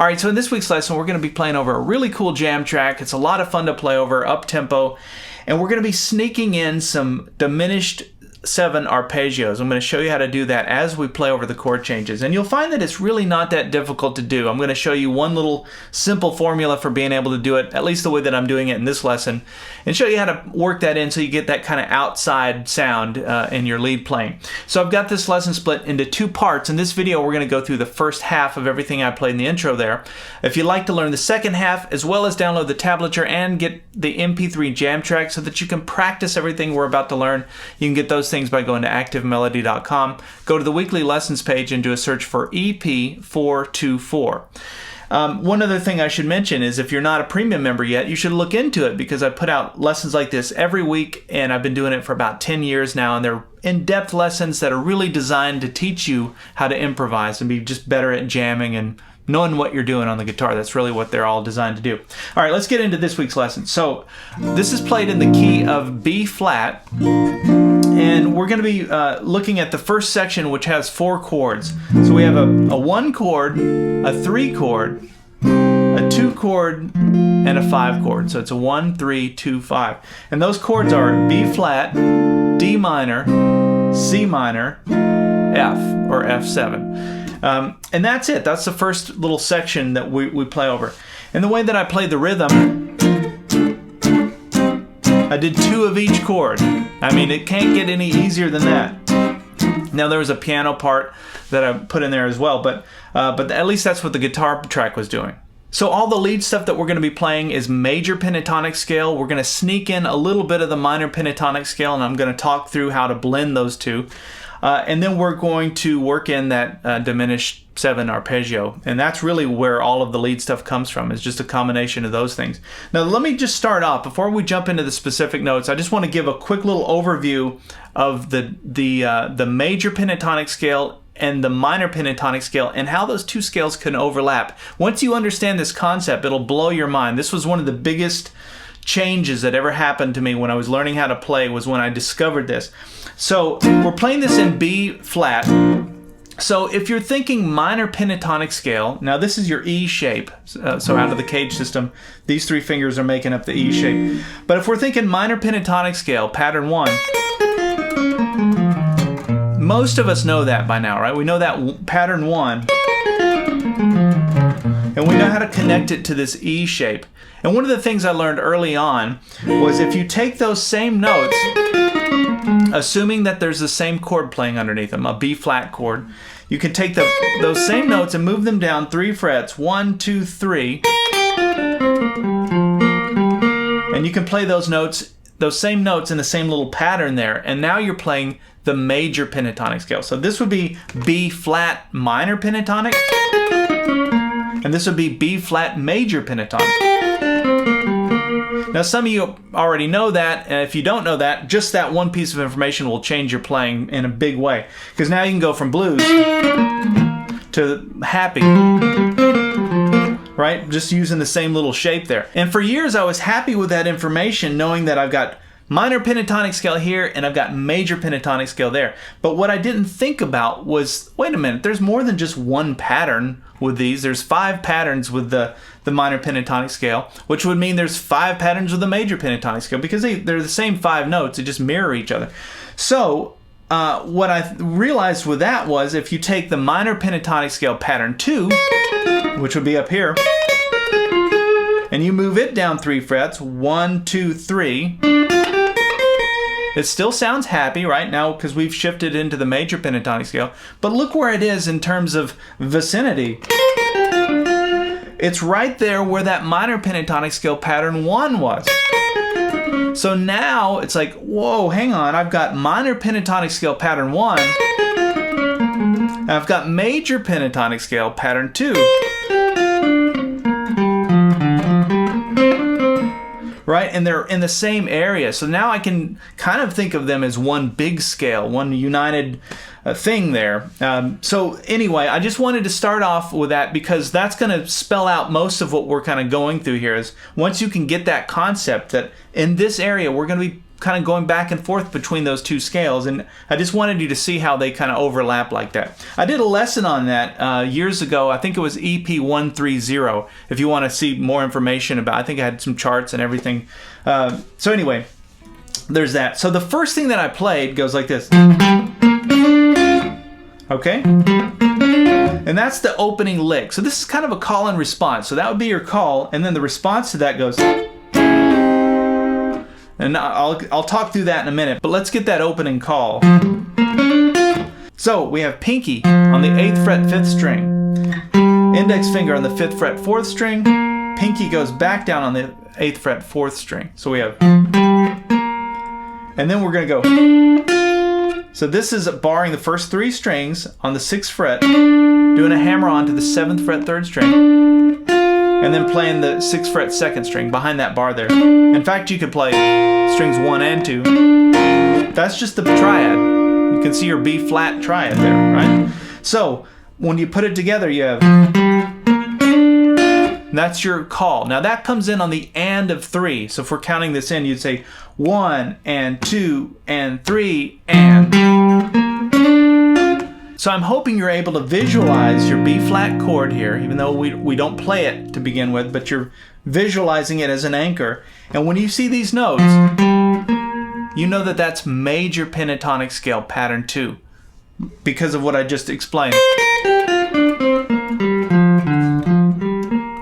All right, so in this week's lesson, we're going to be playing over a really cool jam track. It's a lot of fun to play over, up-tempo, and we're going to be sneaking in some diminished 7 arpeggios. I'm going to show you how to do that as we play over the chord changes. And you'll find that it's really not that difficult to do. I'm going to show you one little simple formula for being able to do it, at least the way that I'm doing it in this lesson, and show you how to work that in so you get that kind of outside sound in your lead playing. So I've got this lesson split into 2 parts. In this video, we're going to go through the first half of everything I played in the intro there. If you'd like to learn the second half, as well as download the tablature and get the MP3 jam track so that you can practice everything we're about to learn, you can get those things by going to activemelody.com. Go to the weekly lessons page and do a search for EP424. One other thing I should mention is if you're not a premium member yet, you should look into it because I put out lessons like this every week and I've been doing it for about 10 years now, and they're in-depth lessons that are really designed to teach you how to improvise and be just better at jamming and knowing what you're doing on the guitar. That's really what they're all designed to do. All right, let's get into this week's lesson. So this is played in the key of B flat, and we're going to be looking at the first section, which has 4 chords. So we have a 1 chord, a 3 chord, a 2 chord, and a 5 chord. So it's a 1, 3, 2, 5. And those chords are B flat, D minor, C minor, F, or F7. And that's it. That's the first little section that we play over. And the way that I played the rhythm, I did 2 of each chord. I mean, it can't get any easier than that. Now there was a piano part that I put in there as well, but at least that's what the guitar track was doing. So all the lead stuff that we're going to be playing is major pentatonic scale. We're going to sneak in a little bit of the minor pentatonic scale, and I'm going to talk through how to blend those two. And then we're going to work in that diminished 7 arpeggio. And that's really where all of the lead stuff comes from. It's just a combination of those things. Now let me just start off. Before we jump into the specific notes, I just want to give a quick little overview of the major pentatonic scale and the minor pentatonic scale and how those 2 scales can overlap. Once you understand this concept, it'll blow your mind. This was one of the biggest changes that ever happened to me when I was learning how to play, was when I discovered this. So we're playing this in B flat. So if you're thinking minor pentatonic scale, now this is your E shape. So out of the cage system, these 3 fingers are making up the E shape. But if we're thinking minor pentatonic scale, pattern 1, most of us know that by now, right? We know that pattern 1, and we know how to connect it to this E shape. And one of the things I learned early on was if you take those same notes, assuming that there's the same chord playing underneath them, a B flat chord, you can take those same notes and move them down 3 frets, 1, 2, 3, and you can play those same notes in the same little pattern there, and now you're playing the major pentatonic scale. So this would be B flat minor pentatonic, and this would be B flat major pentatonic. Now some of you already know that, and if you don't know that, just that one piece of information will change your playing in a big way. Because now you can go from blues to happy, right? Just using the same little shape there. And for years I was happy with that information, knowing that I've got minor pentatonic scale here and I've got major pentatonic scale there. But what I didn't think about was, wait a minute, there's more than just one pattern with these. There's 5 patterns with the minor pentatonic scale, which would mean there's 5 patterns with the major pentatonic scale, because they're the same 5 notes, they just mirror each other. So what I realized with that was, if you take the minor pentatonic scale pattern 2, which would be up here, and you move it down 3 frets, 1, 2, 3, it still sounds happy right now because we've shifted into the major pentatonic scale, but look where it is in terms of vicinity. It's right there where that minor pentatonic scale pattern 1 was. So now it's like, whoa, hang on, I've got minor pentatonic scale pattern 1, and I've got major pentatonic scale pattern 2. Right? And they're in the same area. So now I can kind of think of them as one big scale, one united thing there. So anyway, I just wanted to start off with that because that's going to spell out most of what we're kind of going through here. Is once you can get that concept that in this area we're going to be kind of going back and forth between those two scales, and I just wanted you to see how they kind of overlap like that. I did a lesson on that years ago. I think it was EP424. If you want to see more information about, I think I had some charts and everything. So anyway, there's that. So the first thing that I played goes like this. Okay? And that's the opening lick. So this is kind of a call and response. So that would be your call, and then the response to that goes. And I'll talk through that in a minute, but let's get that opening call. So we have pinky on the 8th fret 5th string, index finger on the 5th fret 4th string, pinky goes back down on the 8th fret 4th string. So we have, and then we're going to go. So this is barring the first 3 strings on the 6th fret, doing a hammer on to the 7th fret 3rd string, and then playing the 6th fret 2nd string behind that bar there. In fact, you could play strings 1 and 2. That's just the triad. You can see your B flat triad there, right? So when you put it together, you have, that's your call. Now that comes in on the and of 3. So if we're counting this in, you'd say 1 and 2 and 3 and. So I'm hoping you're able to visualize your B flat chord here, even though we don't play it to begin with, but you're visualizing it as an anchor. And when you see these notes, you know that that's major pentatonic scale pattern 2 because of what I just explained.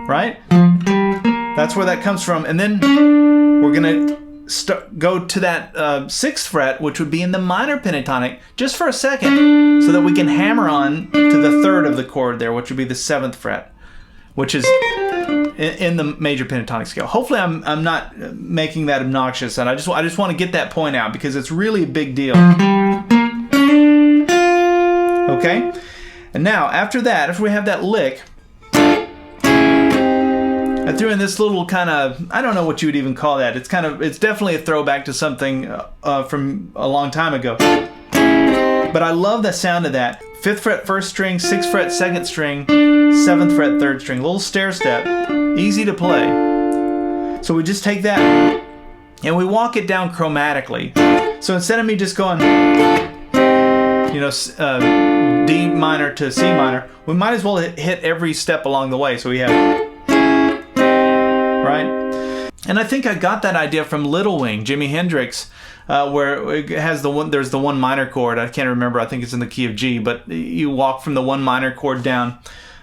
Right? That's where that comes from. And then we're going to go to that 6th fret, which would be in the minor pentatonic, just for a second, so that we can hammer on to the 3rd of the chord there, which would be the 7th fret, which is in the major pentatonic scale. Hopefully I'm not making that obnoxious, and I just want to get that point out because it's really a big deal. Okay? And now, after that, if we have that lick, I threw in this little kind of, I don't know what you would even call that. It's definitely a throwback to something from a long time ago. But I love the sound of that. 5th fret 1st string, 6th fret 2nd string, 7th fret 3rd string. Little stair step, easy to play. So we just take that and we walk it down chromatically. So instead of me just going, D minor to C minor, we might as well hit every step along the way. So we have. Right? And I think I got that idea from Little Wing, Jimi Hendrix, where it has there's the 1 minor chord. I can't remember. I think it's in the key of G, but you walk from the 1 minor chord down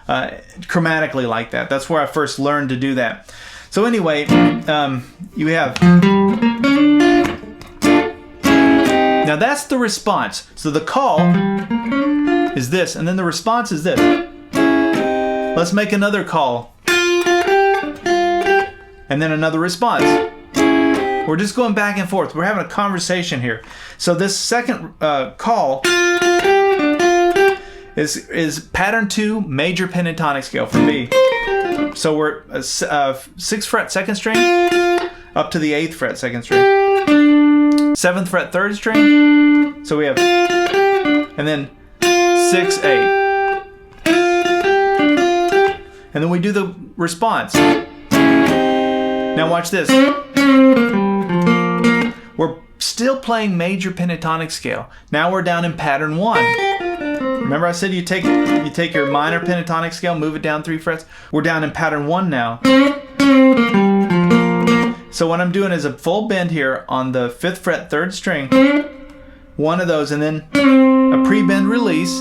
chromatically like that. That's where I first learned to do that. So anyway, you have. Now that's the response. So the call is this, and then the response is this. Let's make another call. And then another response. We're just going back and forth. We're having a conversation here. So this second call is pattern 2, major pentatonic scale for B. So we're 6th fret 2nd string up to the 8th fret 2nd string. 7th fret 3rd string. So we have, and then 6, 8. And then we do the response. Now watch this. We're still playing major pentatonic scale. Now we're down in pattern 1. Remember I said you take your minor pentatonic scale, move it down 3 frets? We're down in pattern 1 now. So what I'm doing is a full bend here on the 5th fret 3rd string, one of those, and then a pre-bend release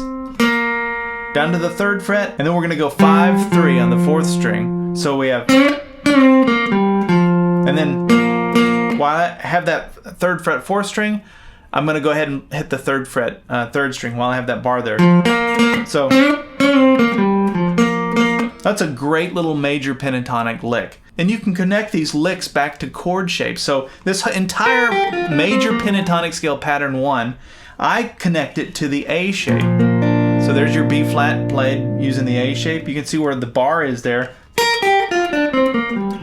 down to the 3rd fret, and then we're going to go 5, 3 on the 4th string. So we have. And then while I have that 3rd fret 4th string, I'm going to go ahead and hit the 3rd fret 3rd string while I have that bar there. So that's a great little major pentatonic lick. And you can connect these licks back to chord shapes. So this entire major pentatonic scale pattern 1, I connect it to the A shape. So there's your B flat played using the A shape. You can see where the bar is there.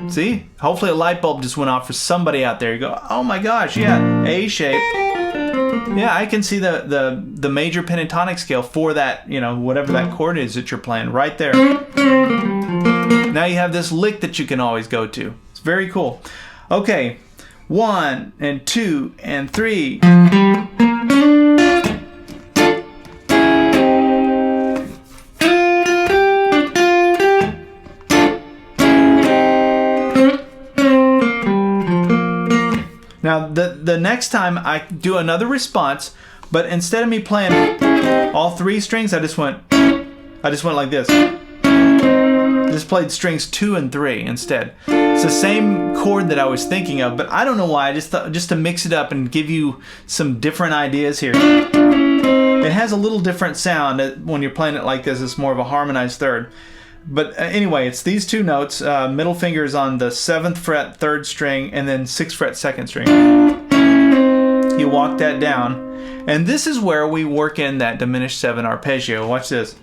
See? Hopefully a light bulb just went off for somebody out there. You go, oh my gosh, yeah, A shape. Yeah, I can see the major pentatonic scale for that, you know, whatever that chord is that you're playing right there. Now you have this lick that you can always go to. It's very cool. Okay, 1 and 2 and 3. Now the next time I do another response, but instead of me playing all 3 strings, I just went like this. I just played strings 2 and 3 instead. It's the same chord that I was thinking of, but I don't know why. I just thought, just to mix it up and give you some different ideas here. It has a little different sound when you're playing it like this. It's more of a harmonized third. But anyway, it's these 2 notes. Middle finger is on the 7th fret, 3rd string, and then 6th fret, 2nd string. You walk that down, and this is where we work in that diminished 7 arpeggio. Watch this.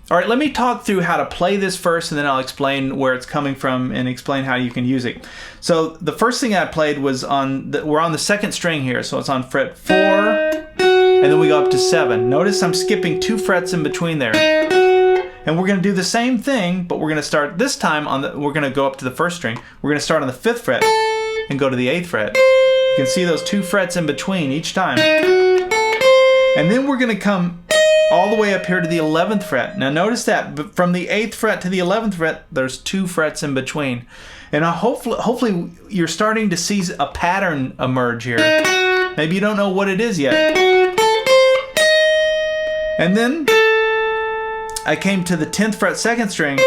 All right, let me talk through how to play this first, and then I'll explain where it's coming from and explain how you can use it. So the first thing I played was we're on the 2nd string here, so it's on fret 4, and then we go up to 7. Notice I'm skipping 2 frets in between there. And we're going to do the same thing, but we're going to start this time we're going to go up to the 1st string. We're going to start on the 5th fret and go to the 8th fret. You can see those 2 frets in between each time. And then we're going to come all the way up here to the 11th fret. Now notice that from the 8th fret to the 11th fret, there's 2 frets in between. And hopefully you're starting to see a pattern emerge here. Maybe you don't know what it is yet. And then I came to the 10th fret 2nd string,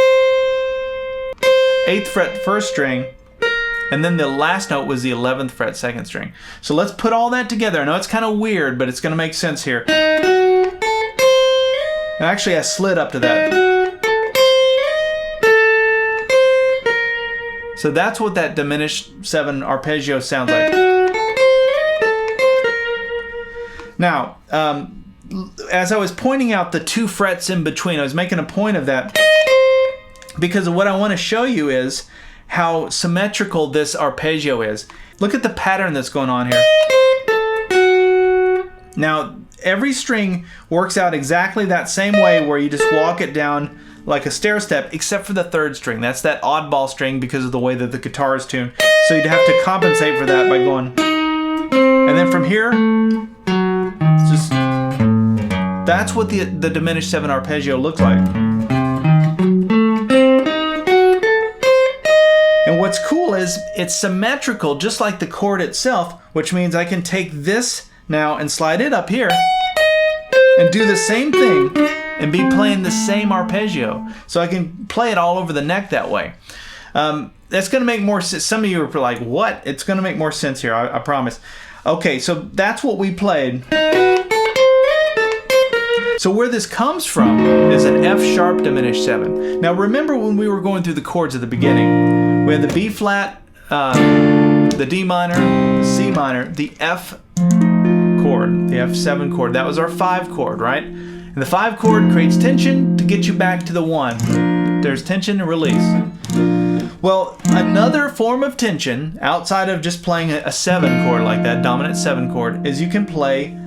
8th fret 1st string, and then the last note was the 11th fret 2nd string. So let's put all that together. I know it's kind of weird, but it's going to make sense here. And actually I slid up to that. So that's what that diminished 7 arpeggio sounds like. Now, as I was pointing out the 2 frets in between, I was making a point of that because what I want to show you is how symmetrical this arpeggio is. Look at the pattern that's going on here. Now, every string works out exactly that same way where you just walk it down like a stair step, except for the 3rd string. That's that oddball string because of the way that the guitar is tuned. So you'd have to compensate for that by going. And then from here, it's just... That's what the diminished 7 arpeggio looks like. And what's cool is it's symmetrical just like the chord itself, which means I can take this now and slide it up here and do the same thing and be playing the same arpeggio. So I can play it all over the neck that way. That's going to make more sense. Some of you are like, what? It's going to make more sense here, I promise. Okay, so that's what we played. So where this comes from is an F sharp diminished 7. Now remember when we were going through the chords at the beginning, we had the B flat, the D minor, the C minor, the F chord, the F7 chord. That was our 5 chord, right? And the 5 chord creates tension to get you back to the 1. There's tension and release. Well, another form of tension outside of just playing a 7 chord like that, dominant 7 chord, is you can play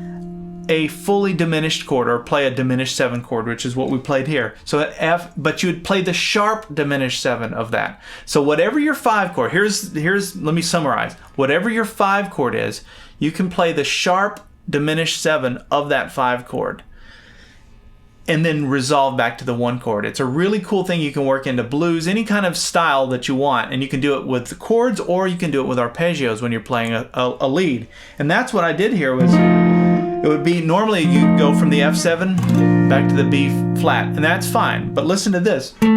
a fully diminished chord or play a diminished 7 chord, which is what we played here. So F, but you would play the sharp diminished 7 of that. So whatever your 5 chord, here's let me summarize. Whatever your 5 chord is, you can play the sharp diminished 7 of that 5 chord and then resolve back to the 1 chord. It's a really cool thing. You can work into blues, any kind of style that you want, and you can do it with the chords or you can do it with arpeggios when you're playing a lead. And that's what I did here. Was it would be normally you go from the F7 back to the B flat, and that's fine. But listen to this. Hear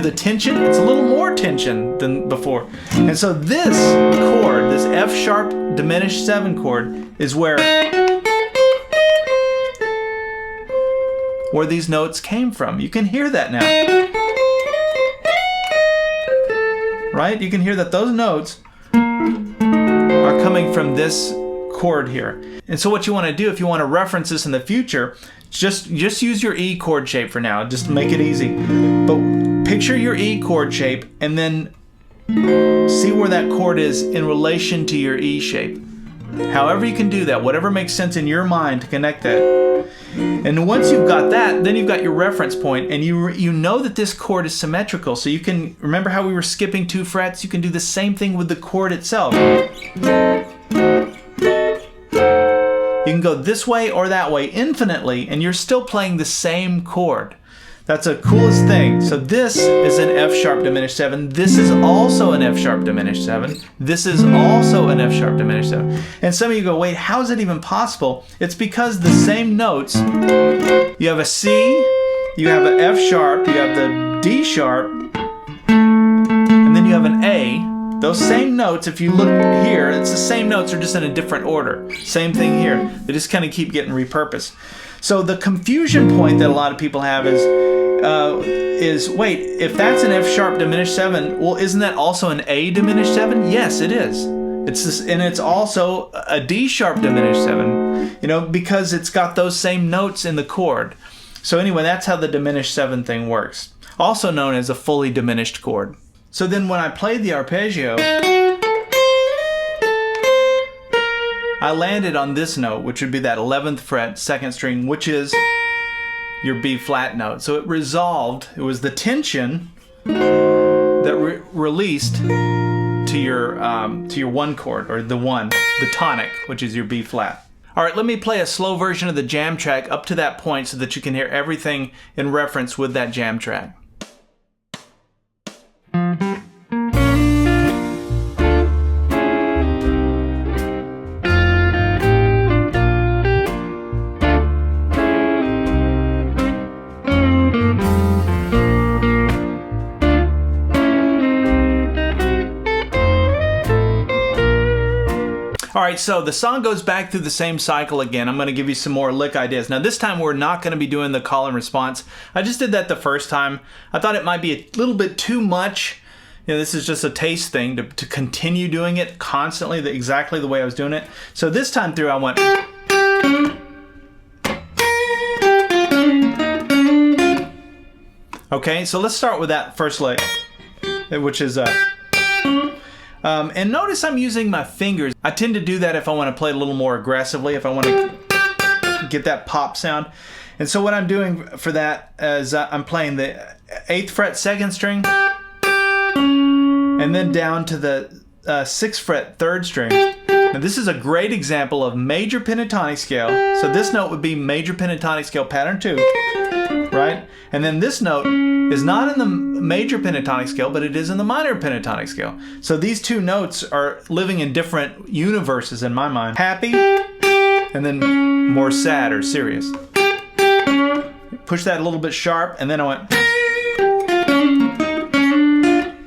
the tension? It's a little more tension than before. And so this chord, this F sharp diminished 7 chord, is where these notes came from. You can hear that now. Right? You can hear that those notes are coming from this chord here. And so what you want to do if you want to reference this in the future, just use your E chord shape for now. Just make it easy. But picture your E chord shape and then See where that chord is in relation to your E shape. However you can do that, whatever makes sense in your mind to connect that. And once you've got that, then you've got your reference point, and you know that this chord is symmetrical. So you can, remember how we were skipping 2 frets? You can do the same thing with the chord itself. You can go this way or that way infinitely, and you're still playing the same chord. That's the coolest thing. So this is an F sharp diminished 7. This is also an F sharp diminished 7. This is also an F sharp diminished 7. And some of you go, wait, how is it even possible? It's because the same notes, you have a C, you have an F sharp, you have the D sharp, and then you have an A. Those same notes, if you look here, it's the same notes, they're just in a different order. Same thing here. They just kind of keep getting repurposed. So the confusion point that a lot of people have is wait, if that's an F sharp diminished 7, well, isn't that also an A diminished 7? Yes, it is. It's this, and it's also a D sharp diminished 7, you know, because it's got those same notes in the chord. So anyway, that's how the diminished 7 thing works. Also known as a fully diminished chord. So then when I played the arpeggio, I landed on this note, which would be that 11th fret, 2nd string, which is your B flat note. So it resolved, it was the tension that released to your 1 chord, or the tonic, which is your B flat. All right, let me play a slow version of the jam track up to that point so that you can hear everything in reference with that jam track. All right, so the song goes back through the same cycle again. I'm going to give you some more lick ideas. Now this time we're not going to be doing the call and response. I just did that the first time. I thought it might be a little bit too much. You know, this is just a taste thing to continue doing it constantly, exactly the way I was doing it. So this time through I went. Okay, so let's start with that first lick, which is and notice I'm using my fingers. I tend to do that if I want to play a little more aggressively, if I want to get that pop sound. And so what I'm doing for that is I'm playing the 8th fret 2nd string, and then down to the 6th fret 3rd string. Now this is a great example of major pentatonic scale. So this note would be major pentatonic scale pattern 2, right? And then this note is not in the major pentatonic scale, but it is in the minor pentatonic scale. So these two notes are living in different universes in my mind. Happy, and then more sad or serious. Push that a little bit sharp, and then I went.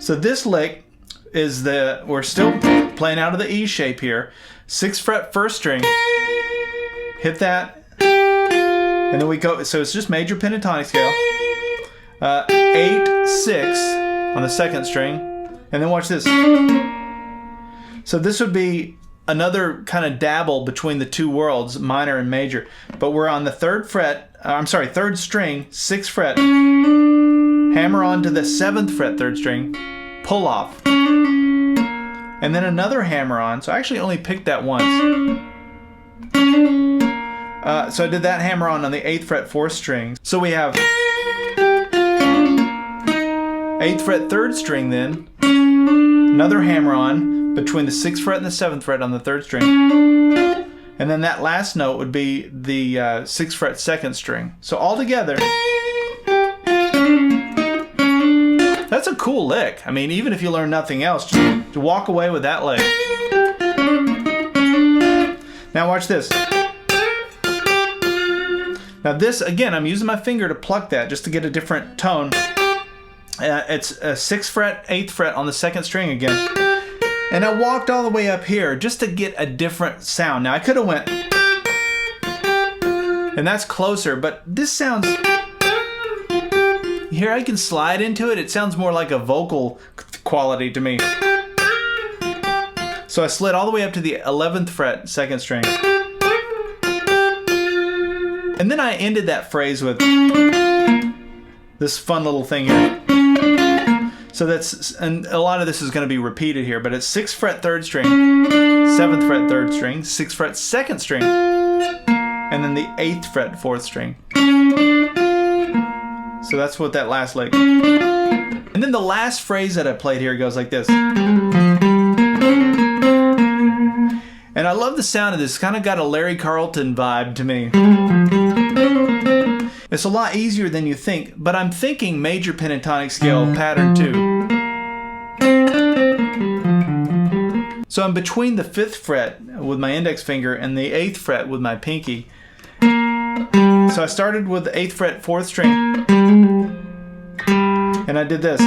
So this lick is we're still playing out of the E shape here. 6th fret 1st string, hit that, and then we go, so it's just major pentatonic scale. 8, 6 on the 2nd string, and then watch this. So this would be another kind of dabble between the two worlds, minor and major. But we're on the 3rd fret, 3rd string, 6th fret, hammer on to the 7th fret 3rd string, pull off, and then another hammer on. So I actually only picked that once. So I did that hammer on the 8th fret 4th string. So we have 8th fret 3rd string, then another hammer on between the 6th fret and the 7th fret on the 3rd string, and then that last note would be the 6th fret 2nd string. So all together, that's a cool lick. I mean, even if you learn nothing else, just to walk away with that lick. Now watch this. Now this, again, I'm using my finger to pluck that just to get a different tone. It's a 6th fret, 8th fret on the 2nd string again. And I walked all the way up here just to get a different sound. Now I could have went, and that's closer, but this sounds, here I can slide into it. It sounds more like a vocal quality to me. So I slid all the way up to the 11th fret, 2nd string. And then I ended that phrase with this fun little thing here. So that's, and a lot of this is going to be repeated here, but it's 6th fret 3rd string, 7th fret 3rd string, 6th fret 2nd string, and then the 8th fret 4th string. So that's what that last lick. And then the last phrase that I played here goes like this. And I love the sound of this. It's kind of got a Larry Carlton vibe to me. It's a lot easier than you think, but I'm thinking major pentatonic scale pattern 2. So I'm between the 5th fret with my index finger and the 8th fret with my pinky. So I started with the 8th fret 4th string, and I did this.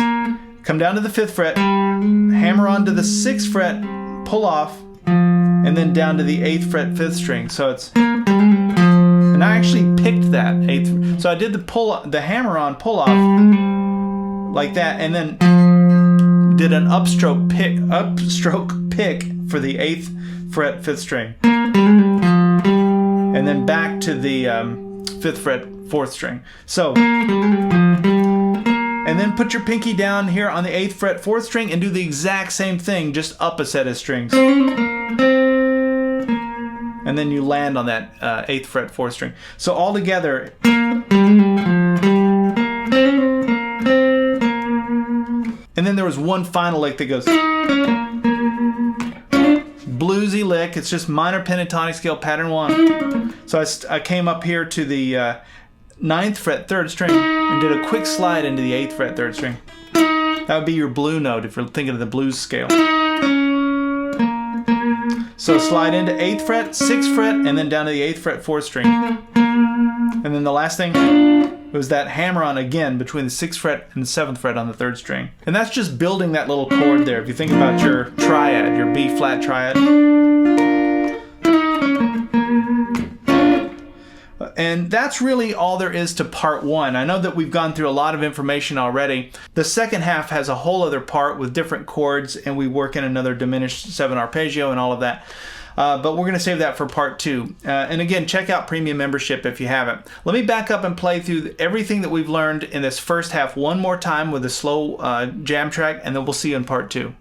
Come down to the 5th fret, hammer onto the 6th fret, pull off, and then down to the 8th fret 5th string. So it's, and I actually picked that 8th. So I did the hammer on pull off like that, and then did an upstroke pick for the 8th fret 5th string, and then back to the 5th fret 4th string. So, and then put your pinky down here on the 8th fret 4th string and do the exact same thing, just up a set of strings. And then you land on that 8th fret 4th string. So all together, and then there was one final lick that goes bluesy lick. It's just minor pentatonic scale pattern 1. So I came up here to the 9th fret 3rd string and did a quick slide into the 8th fret 3rd string. That would be your blue note if you're thinking of the blues scale. So slide into 8th fret, 6th fret, and then down to the 8th fret 4th string. And then the last thing was that hammer on again between the 6th fret and the 7th fret on the 3rd string. And that's just building that little chord there. If you think about your triad, your B flat triad. And that's really all there is to part 1. I know that we've gone through a lot of information already. The second half has a whole other part with different chords, and we work in another diminished 7 arpeggio and all of that. But we're going to save that for part 2. And again, check out Premium Membership if you haven't. Let me back up and play through everything that we've learned in this first half one more time with a slow jam track, and then we'll see you in part 2.